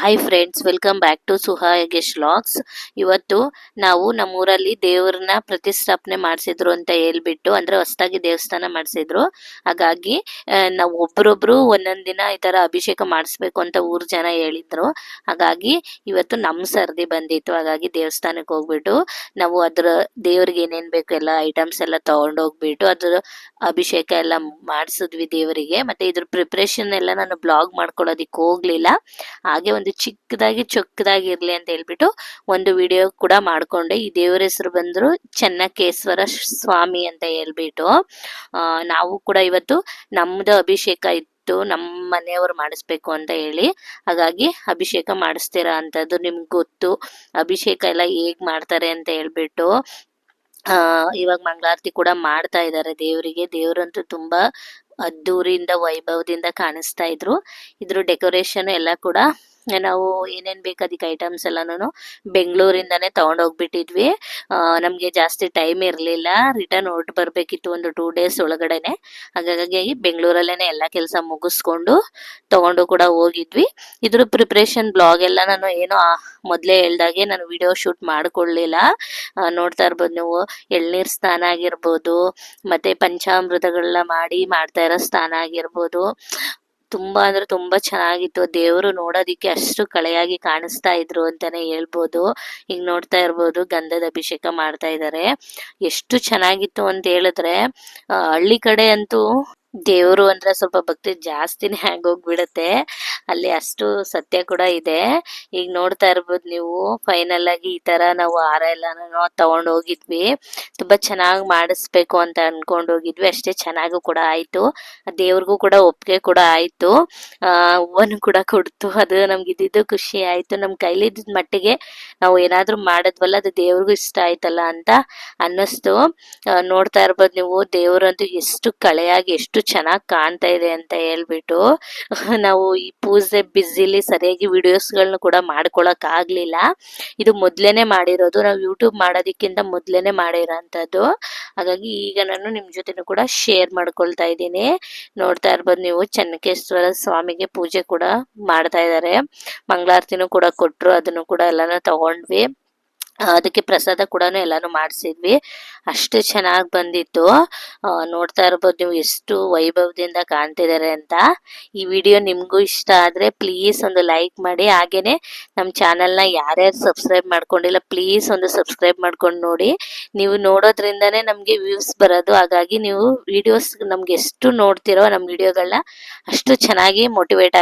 Hi friends, welcome back to Suha Yagesh vlogs. ಇವತ್ತು ನಾವು ನಮ್ಮೂರಲ್ಲಿ ದೇವ್ರನ್ನ ಪ್ರತಿಷ್ಠಾಪನೆ ಮಾಡಿಸಿದ್ರು ಅಂತ ಹೇಳ್ಬಿಟ್ಟು, ಅಂದ್ರೆ ಹೊಸದಾಗಿ ದೇವಸ್ಥಾನ ಮಾಡಿಸಿದ್ರು. ಹಾಗಾಗಿ ನಾವು ಒಬ್ರೊಬ್ರು ಒಂದೊಂದ್ ದಿನ ಈ ತರ ಅಭಿಷೇಕ ಮಾಡಿಸ್ಬೇಕು ಅಂತ ಊರ್ ಜನ ಹೇಳಿದ್ರು. ಹಾಗಾಗಿ ಇವತ್ತು ನಮ್ಮ ಸರ್ದಿ ಬಂದಿತ್ತು. ಹಾಗಾಗಿ ದೇವಸ್ಥಾನಕ್ಕೆ ಹೋಗ್ಬಿಟ್ಟು ನಾವು ಅದ್ರ ದೇವ್ರಿಗೆ ಏನೇನ್ ಬೇಕು ಎಲ್ಲ ಐಟಮ್ಸ್ ಎಲ್ಲ ತಗೊಂಡೋಗ್ಬಿಟ್ಟು ಅದ್ರ ಅಭಿಷೇಕ ಎಲ್ಲ ಮಾಡಿಸಿದ್ವಿ ದೇವರಿಗೆ. ಮತ್ತೆ ಇದ್ರ ಪ್ರಿಪ್ರೇಷನ್ ಎಲ್ಲ ನಾನು ಬ್ಲಾಗ್ ಮಾಡ್ಕೊಳ್ಳೋದಿಕ್ ಹೋಗ್ಲಿಲ್ಲ. ಹಾಗೆ ಒಂದು ಚಿಕ್ಕದಾಗಿ ಚೊಕ್ಕದಾಗಿ ಇರ್ಲಿ ಅಂತ ಹೇಳ್ಬಿಟ್ಟು ಒಂದು ವಿಡಿಯೋ ಕೂಡ ಮಾಡ್ಕೊಂಡೆ. ಈ ದೇವರ ಹೆಸರು ಬಂದ್ರು ಚೆನ್ನಕೇಶ್ವರ ಸ್ವಾಮಿ ಅಂತ ಹೇಳ್ಬಿಟ್ಟು ನಾವು ಕೂಡ ಇವತ್ತು ನಮ್ದು ಅಭಿಷೇಕ ಇತ್ತು, ನಮ್ಮ ಮನೆಯವರು ಮಾಡಿಸ್ಬೇಕು ಅಂತ ಹೇಳಿ. ಹಾಗಾಗಿ ಅಭಿಷೇಕ ಮಾಡಿಸ್ತೀರಾ ಅಂತದ್ದು ನಿಮ್ಗೆ ಗೊತ್ತು, ಅಭಿಷೇಕ ಎಲ್ಲ ಹೇಗ್ ಮಾಡ್ತಾರೆ ಅಂತ ಹೇಳ್ಬಿಟ್ಟು. ಇವಾಗ ಮಂಗಳಾರತಿ ಕೂಡ ಮಾಡ್ತಾ ಇದ್ದಾರೆ ದೇವರಿಗೆ. ದೇವರಂತೂ ತುಂಬಾ ಅದ್ದೂರಿಯಿಂದ ವೈಭವದಿಂದ ಕಾಣಿಸ್ತಾ ಇದ್ರು. ಇದ್ರ ಡೆಕೋರೇಷನ್ ಎಲ್ಲ ಕೂಡ ನಾವು ಏನೇನ್ ಬೇಕು ಅದಕ್ಕೆ ಐಟಮ್ಸ್ ಎಲ್ಲಾನು ಬೆಂಗಳೂರಿಂದಾನೇ ತಗೊಂಡೋಗ್ಬಿಟ್ಟಿದ್ವಿ. ನಮ್ಗೆ ಜಾಸ್ತಿ ಟೈಮ್ ಇರ್ಲಿಲ್ಲ, ರಿಟರ್ನ್ ಹೊರಟು ಬರ್ಬೇಕಿತ್ತು ಒಂದು 2 days ಒಳಗಡೆನೆ. ಹಾಗಾಗಿ ಬೆಂಗಳೂರಲ್ಲೇನೆ ಎಲ್ಲಾ ಕೆಲಸ ಮುಗಿಸ್ಕೊಂಡು ತಗೊಂಡು ಕೂಡ ಹೋಗಿದ್ವಿ. ಇದ್ರ ಪ್ರಿಪ್ರೇಷನ್ ಬ್ಲಾಗ್ ಎಲ್ಲ ನಾನು ಏನೋ ಮೊದ್ಲೇ ಹೇಳ್ದಾಗೆ ನಾನು ವಿಡಿಯೋ ಶೂಟ್ ಮಾಡ್ಕೊಳ್ಳಿಲ್ಲ. ನೋಡ್ತಾ ಇರ್ಬೋದು ನೀವು, ಎಳ್ನೀರ್ ಸ್ನಾನ ಆಗಿರ್ಬೋದು, ಮತ್ತೆ ಪಂಚಾಮೃತಗಳನ್ನ ಮಾಡ್ತಾ ಇರೋ ಸ್ನಾನ ಆಗಿರ್ಬೋದು. ತುಂಬಾ ಅಂದ್ರೆ ತುಂಬಾ ಚೆನ್ನಾಗಿತ್ತು. ದೇವರು ನೋಡೋದಿಕ್ಕೆ ಅಷ್ಟು ಕಳೆಯಾಗಿ ಕಾಣಿಸ್ತಾ ಇದ್ರು ಅಂತಾನೆ ಹೇಳ್ಬೋದು. ಈಗ ನೋಡ್ತಾ ಇರ್ಬೋದು ಗಂಧದ ಅಭಿಷೇಕ ಮಾಡ್ತಾ ಇದ್ದಾರೆ. ಎಷ್ಟು ಚೆನ್ನಾಗಿತ್ತು ಅಂತ ಹೇಳಿದ್ರೆ, ಹಳ್ಳಿ ಕಡೆ ಅಂತೂ ದೇವರು ಅಂದ್ರೆ ಸ್ವಲ್ಪ ಭಕ್ತಿ ಜಾಸ್ತಿನೇ ಆಗೋಗ್ಬಿಡತ್ತೆ. ಅಲ್ಲಿ ಅಷ್ಟು ಸತ್ಯ ಕೂಡ ಇದೆ. ಈಗ ನೋಡ್ತಾ ಇರ್ಬೋದು ನೀವು, ಫೈನಲ್ ಆಗಿ ಈ ತರ ನಾವು ಹಾರ ಎಲ್ಲಾನು ತಗೊಂಡ್ ಹೋಗಿದ್ವಿ. ತುಂಬಾ ಚೆನ್ನಾಗಿ ಮಾಡಿಸ್ಬೇಕು ಅಂತ ಅನ್ಕೊಂಡ್ ಹೋಗಿದ್ವಿ. ಅಷ್ಟೇ ಚೆನ್ನಾಗೂ ಕೂಡ ಆಯ್ತು. ದೇವ್ರಿಗೂ ಕೂಡ ಒಪ್ಪಿಗೆ ಕೂಡ ಆಯ್ತು. ಹೂವನ್ನು ಕೂಡ ಕೊಡ್ತು. ಅದು ನಮ್ಗೆ ಇದ್ದಿದ್ದು ಖುಷಿ ಆಯ್ತು. ನಮ್ ಕೈಲಿದ್ದ ಮಟ್ಟಿಗೆ ನಾವು ಏನಾದ್ರೂ ಮಾಡಿದ್ವಲ್ಲ, ಅದು ದೇವ್ರಿಗೂ ಇಷ್ಟ ಆಯ್ತಲ್ಲ ಅಂತ ಅನ್ನಿಸ್ತು. ನೋಡ್ತಾ ಇರ್ಬೋದು ನೀವು, ದೇವ್ರಂತೂ ಎಷ್ಟು ಕಳೆಯಾಗಿ ಎಷ್ಟು ಚೆನ್ನಾಗಿ ಕಾಣ್ತಾ ಇದೆ ಅಂತ ಹೇಳ್ಬಿಟ್ಟು. ನಾವು ಈ ಪೂಜೆ ಬಿಸಿಲಿ ಸರಿಯಾಗಿ ವಿಡಿಯೋಸ್ಗಳನ್ನ ಕೂಡ ಮಾಡ್ಕೊಳಕ್ ಆಗ್ಲಿಲ್ಲ. ಇದು ಮೊದ್ಲೇನೆ ಮಾಡಿರೋದು, ನಾವು ಯೂಟ್ಯೂಬ್ ಮಾಡೋದಕ್ಕಿಂತ ಮೊದ್ಲೇನೆ ಮಾಡಿರೋಂಥದ್ದು. ಹಾಗಾಗಿ ಈಗ ನಾನು ನಿಮ್ ಜೊತೆನೂ ಕೂಡ ಶೇರ್ ಮಾಡ್ಕೊಳ್ತಾ ಇದ್ದೀನಿ. ನೋಡ್ತಾ ಇರ್ಬೋದು ನೀವು, ಚೆನ್ನಕೇಶ್ವರ ಸ್ವಾಮಿಗೆ ಪೂಜೆ ಕೂಡ ಮಾಡ್ತಾ ಇದ್ದಾರೆ. ಮಂಗಳಾರತಿನೂ ಕೂಡ ಕೊಟ್ರು, ಅದನ್ನು ಕೂಡ ಎಲ್ಲಾನು ತಗೊಂಡ್ವಿ. ಅದಕ್ಕೆ ಪ್ರಸಾದ ಕೂಡ ಎಲ್ಲಾನು ಮಾಡಿಸಿದ್ವಿ. ಅಷ್ಟು ಚೆನ್ನಾಗಿ ಬಂದಿತ್ತು. ನೋಡ್ತಾ ಇರ್ಬೋದು ನೀವು ಎಷ್ಟು ವೈಭವದಿಂದ ಕಾಣ್ತಿದ್ದಾರೆ ಅಂತ. ಈ ವಿಡಿಯೋ ನಿಮ್ಗೂ ಇಷ್ಟ ಆದ್ರೆ ಪ್ಲೀಸ್ ಒಂದು ಲೈಕ್ ಮಾಡಿ. ಹಾಗೇನೆ ನಮ್ಮ ಚಾನೆಲ್ನ ಯಾರ್ಯಾರು ಸಬ್ಸ್ಕ್ರೈಬ್ ಮಾಡ್ಕೊಂಡಿಲ್ಲ ಪ್ಲೀಸ್ ಒಂದು ಸಬ್ಸ್ಕ್ರೈಬ್ ಮಾಡ್ಕೊಂಡು ನೋಡಿ. ನೀವು ನೋಡೋದ್ರಿಂದಾನೇ ನಮ್ಗೆ ವ್ಯೂಸ್ ಬರೋದು. ಹಾಗಾಗಿ ನೀವು ವಿಡಿಯೋಸ್ ನಮ್ಗೆ ಎಷ್ಟು ನೋಡ್ತಿರೋ ನಮ್ಮ ವಿಡಿಯೋಗಳನ್ನ ಅಷ್ಟು ಚೆನ್ನಾಗಿ ಮೋಟಿವೇಟ್